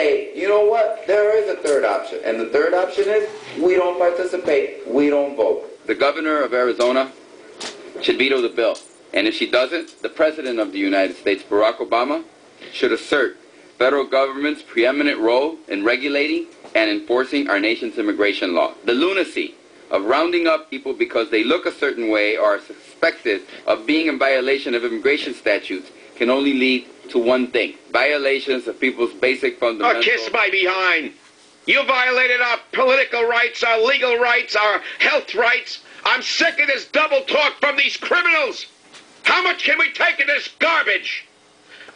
say, you know what, there is a third option. And the third option is we don't participate, we don't vote. The governor of Arizona should veto the bill. And if she doesn't, the President of the United States, Barack Obama, should assert federal government's preeminent role in regulating and enforcing our nation's immigration law. The lunacy of rounding up people because they look a certain way or are suspected of being in violation of immigration statutes can only lead to one thing: violations of people's basic fundamentals. Oh, kiss my behind. You violated our political rights, our legal rights, our health rights. I'm sick of this double talk from these criminals. How much can we take of this garbage?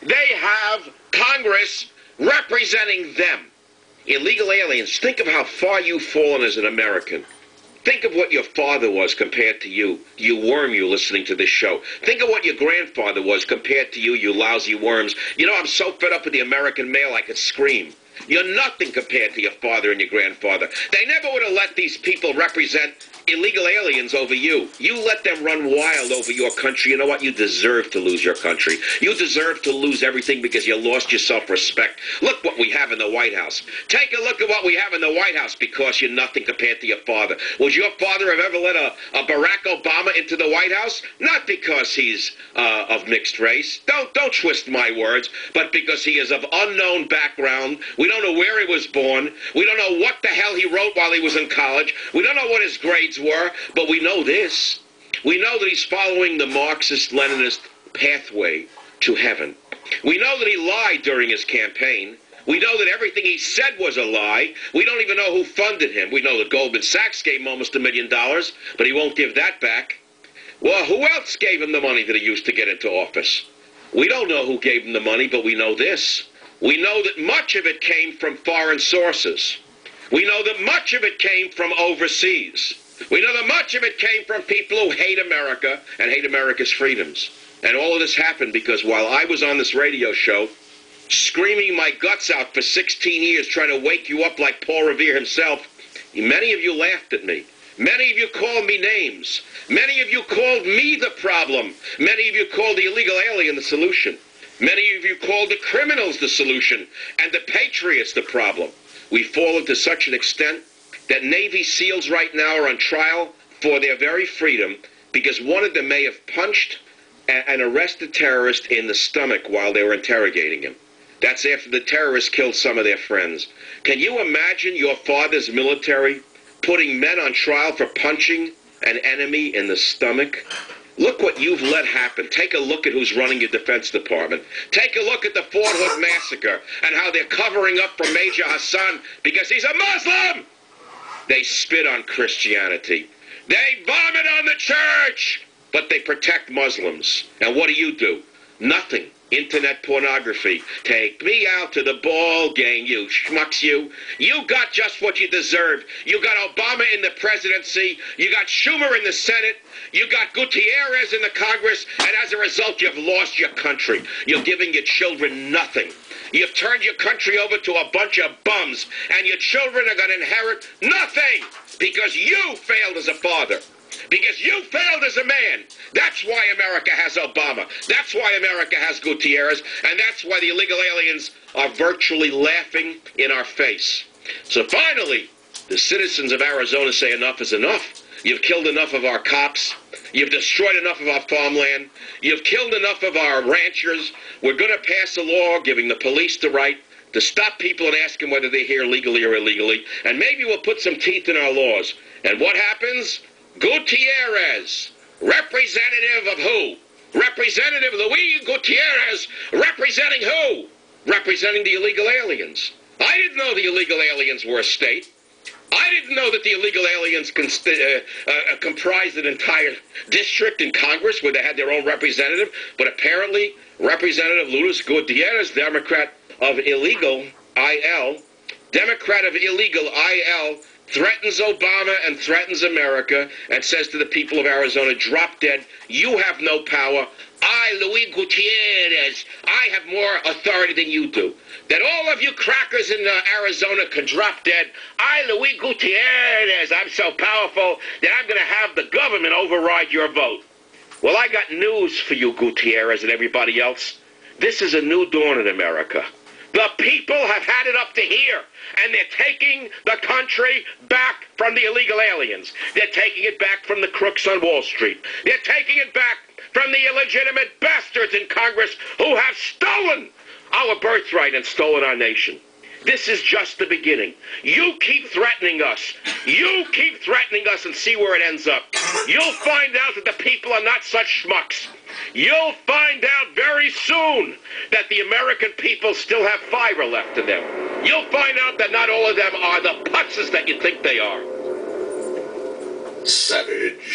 They have Congress representing them. Illegal aliens, think of how far you've fallen as an American. Think of what your father was compared to you, you worm, you listening to this show. Think of what your grandfather was compared to you, you lousy worms. You know, I'm so fed up with the American male I could scream. You're nothing compared to your father and your grandfather. They never would have let these people represent illegal aliens over you. You let them run wild over your country. You know what? You deserve to lose your country. You deserve to lose everything because you lost your self-respect. Look what we have in the White House. Take a look at what we have in the White House because you're nothing compared to your father. Would your father have ever let a Barack Obama into the White House? Not because he's of mixed race. Don't twist my words, but because he is of unknown background. We don't know where he was born. We don't know what the hell he wrote while he was in college. We don't know what his grades were, but we know this. We know that he's following the Marxist-Leninist pathway to heaven. We know that he lied during his campaign. We know that everything he said was a lie. We don't even know who funded him. We know that Goldman Sachs gave him almost $1 million, but he won't give that back. Well, who else gave him the money that he used to get into office? We don't know who gave him the money, but we know this. We know that much of it came from foreign sources. We know that much of it came from overseas. We know that much of it came from people who hate America and hate America's freedoms. And all of this happened because while I was on this radio show, screaming my guts out for 16 years, trying to wake you up like Paul Revere himself, many of you laughed at me. Many of you called me names. Many of you called me the problem. Many of you called the illegal alien the solution. Many of you called the criminals the solution and the patriots the problem. We've fallen to such an extent that Navy SEALs right now are on trial for their very freedom because one of them may have punched an arrested terrorist in the stomach while they were interrogating him. That's after the terrorists killed some of their friends. Can you imagine your father's military putting men on trial for punching an enemy in the stomach? Look what you've let happen. Take a look at who's running your Defense Department. Take a look at the Fort Hood massacre and how they're covering up for Major Hassan because he's a Muslim. They spit on Christianity. They vomit on the church, but they protect Muslims. And what do? Nothing. Internet pornography. Take me out to the ball game, you schmucks, you. You got just what you deserve. You got Obama in the presidency. You got Schumer in the Senate. You got Gutierrez in the Congress. And as a result, you've lost your country. You're giving your children nothing. You've turned your country over to a bunch of bums. And your children are going to inherit nothing because you failed as a father. Because you failed as a man. That's why America has Obama. That's why America has Gutierrez. And that's why the illegal aliens are virtually laughing in our face. So finally, the citizens of Arizona say enough is enough. You've killed enough of our cops. You've destroyed enough of our farmland. You've killed enough of our ranchers. We're going to pass a law giving the police the right to stop people and ask them whether they're here legally or illegally. And maybe we'll put some teeth in our laws. And what happens? Gutierrez, representative of who? Representative Luis Gutierrez, representing who? Representing the illegal aliens. I didn't know the illegal aliens were a state. I didn't know that the illegal aliens comprised an entire district in Congress where they had their own representative. But apparently, Representative Luis Gutierrez, Democrat of illegal IL, threatens Obama and threatens America and says to the people of Arizona, drop dead, you have no power. I, Luis Gutierrez, I have more authority than you do. That all of you crackers in Arizona can drop dead. I, Luis Gutierrez, I'm so powerful that I'm going to have the government override your vote. Well, I got news for you, Gutierrez and everybody else. This is a new dawn in America. The people have had it up to here, and they're taking the country back from the illegal aliens. They're taking it back from the crooks on Wall Street. They're taking it back from the illegitimate bastards in Congress who have stolen our birthright and stolen our nation. This is just the beginning. You keep threatening us. You keep threatening us and see where it ends up. You'll find out that the people are not such schmucks. You'll find out very soon that the American people still have fiber left in them. You'll find out that not all of them are the putzes that you think they are. Savage.